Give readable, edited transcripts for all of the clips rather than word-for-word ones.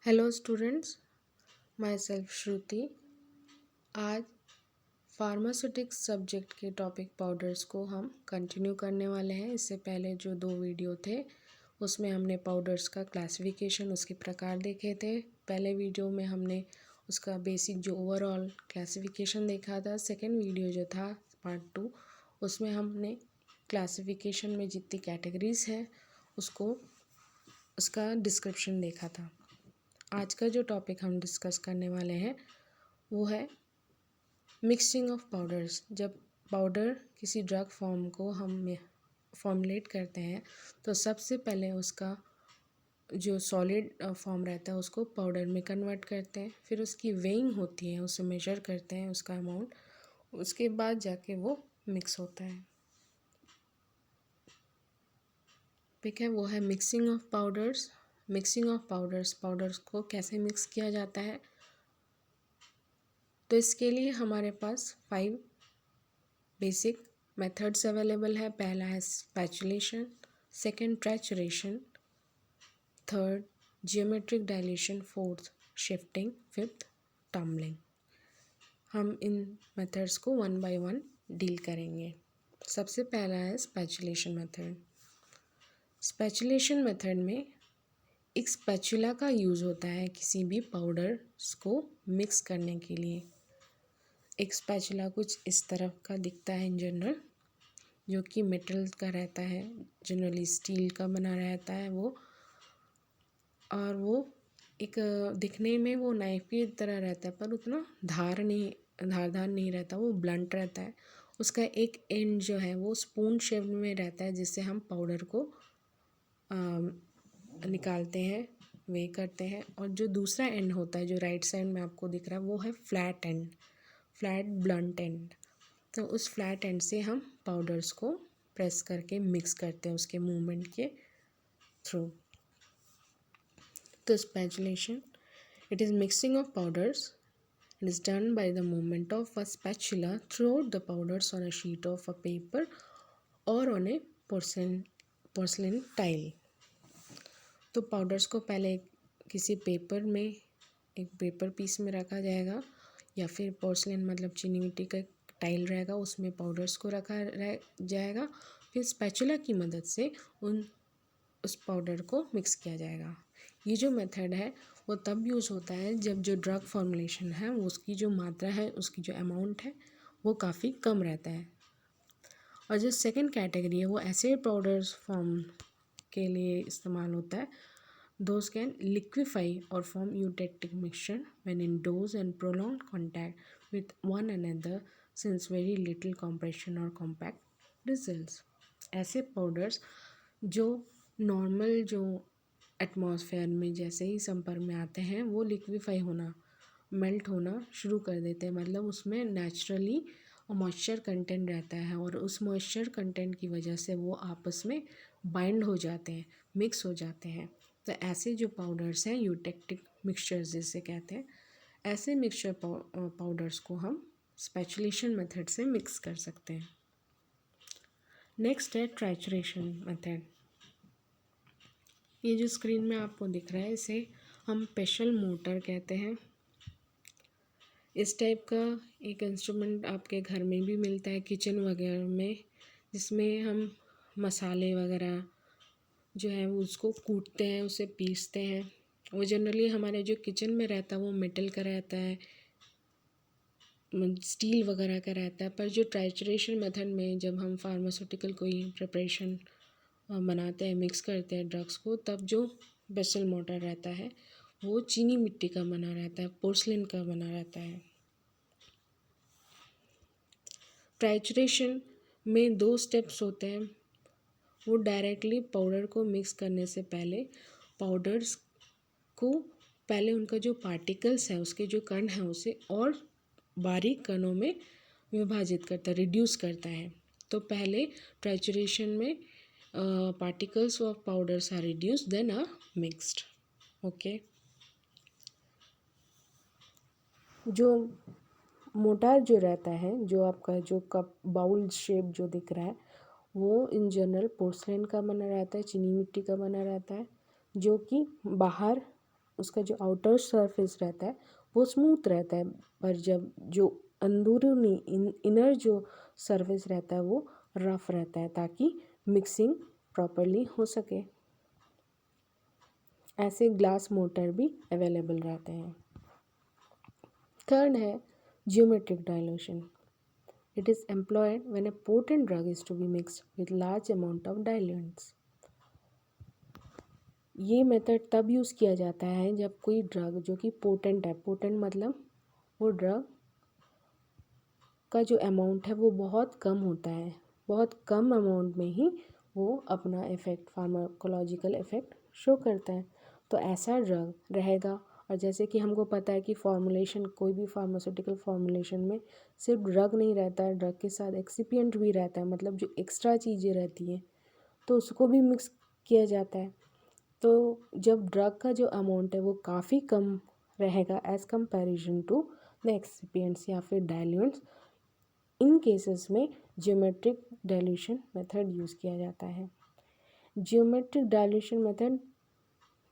Hello students, my self श्रुति। आज pharmaceutics subject के topic powders को हम कंटिन्यू करने वाले हैं। इससे पहले जो 2 वीडियो थे उसमें हमने पाउडर्स का क्लासिफिकेशन, उसके प्रकार देखे थे। पहले वीडियो में हमने उसका बेसिक जो ओवरऑल क्लासिफिकेशन देखा था। सेकेंड वीडियो जो था पार्ट 2, उसमें हमने क्लासिफिकेशन में जितनी कैटेगरीज है उसका डिस्क्रिप्शन देखा था। आज का जो टॉपिक हम डिस्कस करने वाले हैं वो है मिक्सिंग ऑफ पाउडर्स। जब पाउडर किसी ड्रग फॉर्म को हम फॉर्मुलेट करते हैं तो सबसे पहले उसका जो सॉलिड फॉर्म रहता है उसको पाउडर में कन्वर्ट करते हैं, फिर उसकी वेइंग होती है, उसे मेजर करते हैं उसका अमाउंट, उसके बाद जाके वो मिक्स होता है। ठीक है, वो है mixing of powders. Mixing of powders को कैसे मिक्स किया जाता है, तो इसके लिए हमारे पास 5 बेसिक मेथड्स अवेलेबल है। पहला है spatulation, second trituration, third geometric dilution, fourth sifting, fifth tumbling. हम इन मेथड्स को 1 बाय 1 डील करेंगे। सबसे पहला है स्पैचुलेशन मेथड। स्पैचुलेशन मेथड में एक स्पैचुला का यूज़ होता है किसी भी पाउडर्स को मिक्स करने के लिए। एक स्पैचुला कुछ इस तरह का दिखता है इन जनरल, जो कि मेटल का रहता है, जनरली स्टील का बना रहता है वो, और वो एक दिखने में वो नाइफ की तरह रहता है पर उतना धारदार नहीं रहता, वो ब्लंट रहता है। उसका एक एंड जो है वो स्पून शेप में रहता है जिससे हम पाउडर को निकालते हैं, वे करते हैं। और जो दूसरा एंड होता है जो राइट साइड में आपको दिख रहा है वो है flat and, flat blunt and. तो उस फ्लैट एंड से हम पाउडर्स को प्रेस करके मिक्स करते हैं उसके मूवमेंट के थ्रू। तो spatulation, it is mixing of powders and is done by the movement of a spatula throughout the powders on a sheet of a paper or on a porcelain tile। तो powders को पहले किसी paper में, एक paper piece में रखा जाएगा, या फिर पोर्सलिन मतलब चीनी मिट्टी का टाइल रहेगा, उसमें पाउडर्स को रखा जाएगा। फिर स्पैचुला की मदद से उस पाउडर को मिक्स किया जाएगा। ये जो मेथड है वो तब यूज़ होता है जब जो ड्रग फॉर्मुलेशन है वो उसकी जो मात्रा है, उसकी जो अमाउंट है वो काफ़ी कम रहता है। और जो सेकंड कैटेगरी है वो ऐसे पाउडर्स फॉर्म के लिए इस्तेमाल होता है। दोज कैन लिक्विफाई और form eutectic mixture when in dose and prolong contact with one another since very little compression और कॉम्पैक्ट रिजल्ट्स। ऐसे पाउडर्स जो नॉर्मल जो एटमॉस्फेयर में जैसे ही संपर्क में आते हैं वो लिक्विफाई होना, मेल्ट होना शुरू कर देते हैं, मतलब उसमें नेचुरली मॉइस्चर कंटेंट रहता है और उस मॉइस्चर कंटेंट की वजह से वो आपस में बाइंड हो जाते हैं, मिक्स हो जाते हैं। तो ऐसे जो पाउडर्स हैं यूटेक्टिक मिक्सचर्स जिसे कहते हैं, ऐसे मिक्सचर पाउडर्स को हम स्पैचुलेशन मेथड से मिक्स कर सकते हैं। नेक्स्ट है ट्रैचुरेशन मेथड। ये जो स्क्रीन में आपको दिख रहा है इसे हम पेशल मोटर कहते हैं। इस टाइप का एक इंस्ट्रूमेंट आपके घर में भी मिलता है किचन वगैरह में, जिसमें हम मसाले वगैरह जो है उसको कूटते हैं, उसे पीसते हैं। वो जनरली हमारे जो किचन में रहता है वो मेटल का रहता है, स्टील वगैरह का रहता है। पर जो ट्राइचुरेशन मेथड में जब हम फार्मास्यूटिकल कोई प्रिपरेशन बनाते हैं, मिक्स करते हैं ड्रग्स को, तब जो बेसल मोटर रहता है वो चीनी मिट्टी का बना रहता है, पोर्सलिन का बना रहता है। ट्राइचुरेशन में 2 स्टेप्स होते हैं। वो डायरेक्टली पाउडर को मिक्स करने से पहले पाउडर्स को पहले उनका जो पार्टिकल्स है, उसके जो कण हैं, उसे और बारीक कणों में विभाजित करता है, रिड्यूस करता है। तो पहले ट्राइचुरेशन में particles of powders are reduced then are mixed। Okay, जो मोटार जो रहता है, जो आपका जो कप बाउल शेप जो दिख रहा है वो इन जनरल पोर्सलिन का बना रहता है, चीनी मिट्टी का बना रहता है, जो कि बाहर उसका जो आउटर सरफेस रहता है वो स्मूथ रहता है, पर जब जो अंदरूनी इनर जो सरफेस रहता है वो रफ रहता है, ताकि मिक्सिंग प्रॉपरली हो सके। ऐसे ग्लास मोटर भी अवेलेबल रहते हैं। थर्ड है geometric dilution. It is employed when a potent drug is to be mixed with large amount of diluents. ये मेथड तब यूज़ किया जाता है जब कोई ड्रग जो कि पोटेंट है, पोटेंट मतलब वो ड्रग का जो अमाउंट है वो बहुत कम होता है, बहुत कम अमाउंट में ही वो अपना इफ़ेक्ट, फार्माकोलॉजिकल इफ़ेक्ट शो करता है। तो ऐसा ड्रग रहेगा। और जैसे कि हमको पता है कि फॉर्मुलेशन, कोई भी फार्मास्यूटिकल फॉर्मुलेशन में सिर्फ ड्रग नहीं रहता है, ड्रग के साथ एक्सिपिएंट भी रहता है, मतलब जो एक्स्ट्रा चीज़ें रहती हैं तो उसको भी मिक्स किया जाता है। तो जब ड्रग का जो अमाउंट है वो काफ़ी कम रहेगा as comparison to the excipients या फिर डाइल्यूएंट्स, इन केसेस में जियोमेट्रिक डाइल्यूशन मेथड यूज़ किया जाता है। जियोमेट्रिक डाइल्यूशन मेथड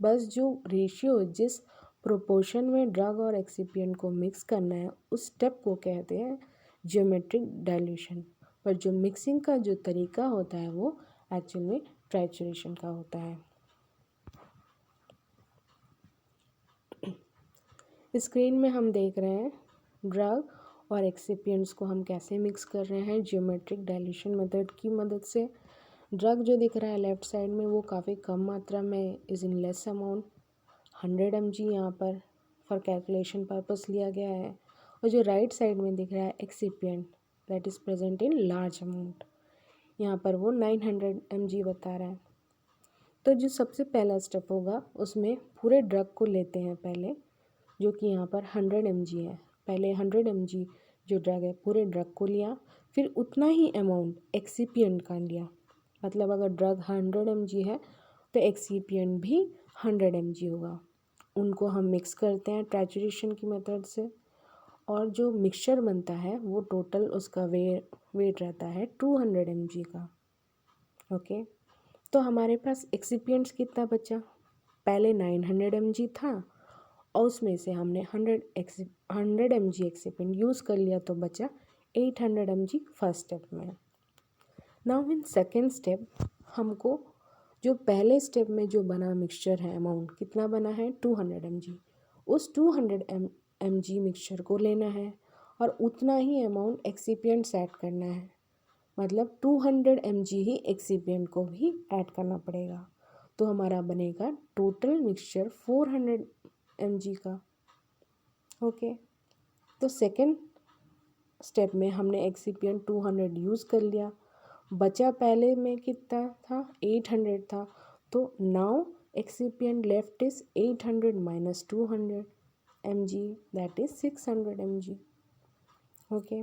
बस जो रेशियो, जिस प्रोपोर्शन में ड्रग और एक्सिपिएंट को मिक्स करना है उस स्टेप को कहते हैं जियोमेट्रिक डाइल्यूशन। पर जो मिक्सिंग का जो तरीका होता है वो एक्चुअल में ट्राइचुरेशन का होता है। स्क्रीन में हम देख रहे हैं ड्रग और एक्सिपिएंट्स को हम कैसे मिक्स कर रहे हैं जियोमेट्रिक डाइल्यूशन मेथड की मदद से। ड्रग जो दिख रहा है लेफ़्ट साइड में वो काफ़ी कम मात्रा में, is in less amount, 100 mg यहाँ पर फॉर कैलकुलेशन पर्पस लिया गया है। और जो राइट साइड में दिख रहा है excipient that is present in large amount, यहाँ पर वो 900 mg बता रहा है। तो जो सबसे पहला स्टेप होगा उसमें पूरे ड्रग को लेते हैं पहले, जो कि यहाँ पर 100 mg है। पहले 100 mg जो ड्रग है पूरे ड्रग को लिया, फिर उतना ही अमाउंट एक्सिपिएंट का लिया। मतलब अगर ड्रग 100 mg है तो एक्सिपिएंट भी 100 mg होगा। उनको हम मिक्स करते हैं ट्राइचुरेशन की मेथड से, और जो मिक्सचर बनता है वो टोटल उसका वेट रहता है 200 mg का। ओके, तो हमारे पास एक्सिपिएंट्स कितना बचा? पहले 900 mg था और उसमें से हमने 100 mg एक्सिपिएंट यूज़ कर लिया, तो बचा 800 mg फर्स्ट स्टेप में। नाउ इन सेकेंड स्टेप हमको जो पहले स्टेप में जो बना मिक्सचर है, अमाउंट कितना बना है 200 mg, उस 200 mg मिक्सचर को लेना है और उतना ही अमाउंट एक्सिपिएंट्स ऐड करना है। मतलब 200 mg ही एक्सिपिएंट को भी ऐड करना पड़ेगा। तो हमारा बनेगा टोटल मिक्सचर 400 mg का। ओके, तो सेकेंड स्टेप में हमने एक्सिपिएंट 200 यूज़ कर लिया, बचा पहले में कितना था 800 था, तो now excipient left is 800 minus 200 mg that is 600 mg। Okay,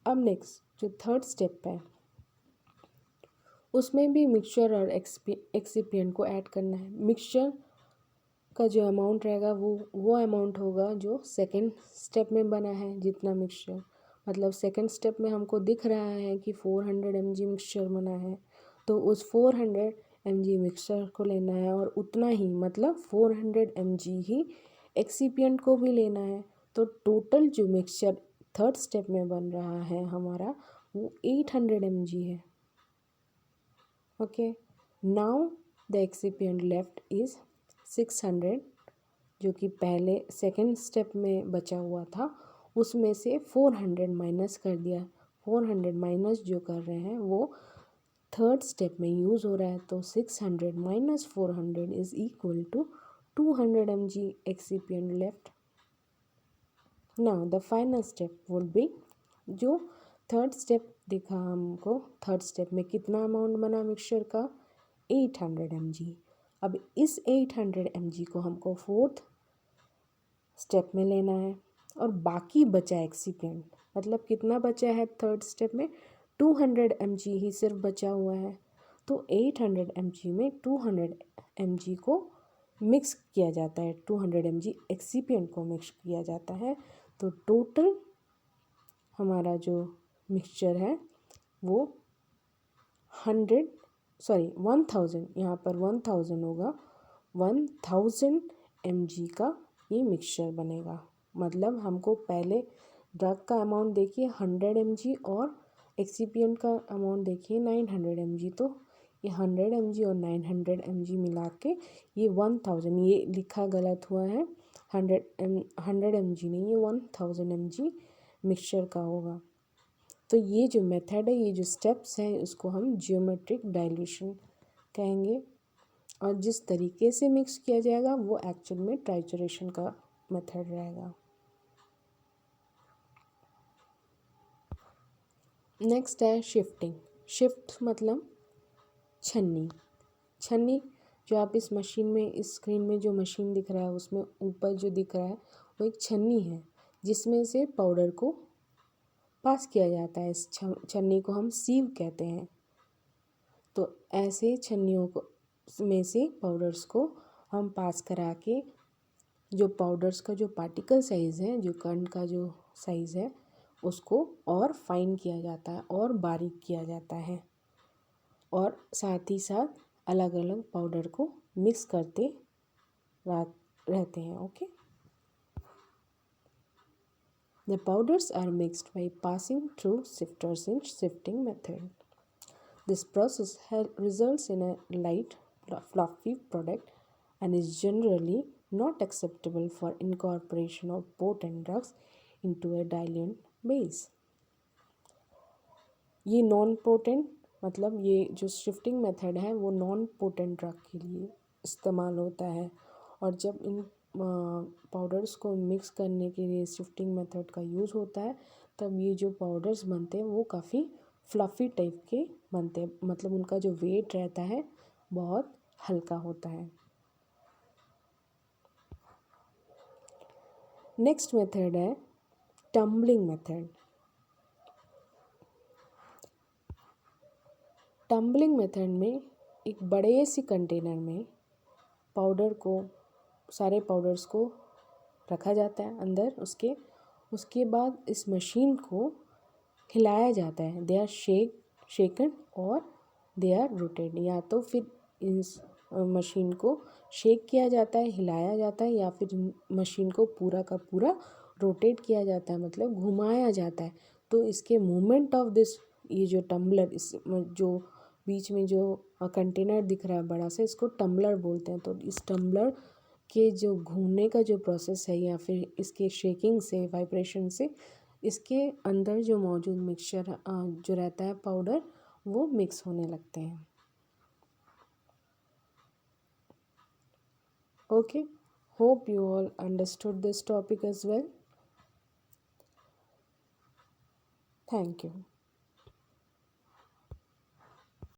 अब नेक्स्ट जो थर्ड स्टेप है उसमें भी मिक्सचर और एक्सिपिएंट को ऐड करना है। मिक्सचर का जो अमाउंट रहेगा वो अमाउंट होगा जो सेकेंड स्टेप में बना है, जितना मिक्सचर, मतलब सेकेंड स्टेप में हमको दिख रहा है कि 400 mg मिक्सचर बना है, तो उस 400 mg मिक्सचर को लेना है और उतना ही, मतलब 400 mg ही एक्सिपिएंट को भी लेना है। तो टोटल जो मिक्सचर थर्ड स्टेप में बन रहा है हमारा वो 800 mg है। Okay, now the excipient left is 600, जो कि पहले सेकेंड स्टेप में बचा हुआ था, उसमें से 400 माइनस कर दिया। 400 माइनस जो कर रहे हैं वो थर्ड स्टेप में यूज़ हो रहा है, तो 600 minus 400 is equal to 200 mg excipient left. Now the final step would be, जो थर्ड स्टेप दिखा हमको, थर्ड स्टेप में कितना अमाउंट बना मिक्सचर का 800 mg। अब इस 800 mg को हमको फोर्थ स्टेप में लेना है और बाकी बचा एक्सिपिएंट, मतलब कितना बचा है थर्ड स्टेप में 200 mg ही सिर्फ बचा हुआ है। तो 800 mg में 200 mg को मिक्स किया जाता है, 200 mg एक्सिपिएंट को मिक्स किया जाता है। तो टोटल हमारा जो मिक्सचर है वो 1000, यहाँ पर 1000 होगा, 1000 mg का ये मिक्सचर बनेगा। मतलब हमको पहले ड्रग का अमाउंट देखिए 100 mg और एक्सिपिएंट का अमाउंट देखिए 900 mg। तो ये 100 mg और 900 mg मिला के ये 1000, ये लिखा गलत हुआ है, 100 mg नहीं, ये 1000 mg मिक्सचर का होगा। तो ये जो मेथड है, ये जो स्टेप्स हैं, उसको हम जियोमेट्रिक डाइल्यूशन कहेंगे। और जिस तरीके से मिक्स किया जाएगा वो एक्चुअल में ट्राइचुरेशन का मेथड रहेगा। नेक्स्ट है शिफ्टिंग। शिफ्ट मतलब छन्नी। छन्नी जो आप इस मशीन में, इस स्क्रीन में जो मशीन दिख रहा है उसमें ऊपर जो दिख रहा है वो एक छन्नी है जिसमें से पाउडर को पास किया जाता है। इस छन्नी को हम सीव कहते हैं। तो ऐसे छन्नियों को में से पाउडर्स को हम पास करा के जो पाउडर्स का जो पार्टिकल साइज़ है, जो कण का जो साइज़ है, उसको और फाइन किया जाता है और बारीक किया जाता है। और साथ ही साथ अलग अलग पाउडर को मिक्स करते रहते हैं। Okay, the powders are mixed by passing through sifters in sifting method. This process results in a light, fluffy product and is generally not acceptable for incorporation of potent drugs into a diluent base. ये non potent, मतलब ये जो shifting method है वो non potent drug के लिए इस्तेमाल होता है। और जब इन पाउडर्स को मिक्स करने के लिए शिफ्टिंग मेथड का यूज़ होता है तब ये जो पाउडर्स बनते हैं वो काफ़ी फ्लफ़ी टाइप के बनते हैं। मतलब उनका जो वेट रहता है बहुत हल्का होता है। नेक्स्ट मेथड है टम्बलिंग मेथड। टम्बलिंग मेथड में एक बड़े से कंटेनर में पाउडर को, सारे पाउडर्स को रखा जाता है अंदर। उसके बाद इस मशीन को हिलाया जाता है। दे आर शेकन और दे आर रोटेड। या तो फिर इस मशीन को शेक किया जाता है, हिलाया जाता है, या फिर मशीन को पूरा का पूरा रोटेट किया जाता है, मतलब घुमाया जाता है। तो इसके मूवमेंट ऑफ दिस, ये जो टम्बलर, इस जो बीच में जो कंटेनर दिख रहा है बड़ा सा, इसको टम्बलर बोलते हैं। तो इस टम्बलर के जो घूमने का जो प्रोसेस है या फिर इसके शेकिंग से, वाइब्रेशन से, इसके अंदर जो मौजूद मिक्सचर जो रहता है पाउडर, वो मिक्स होने लगते हैं। Okay, hope you all understood this topic as well. Thank you.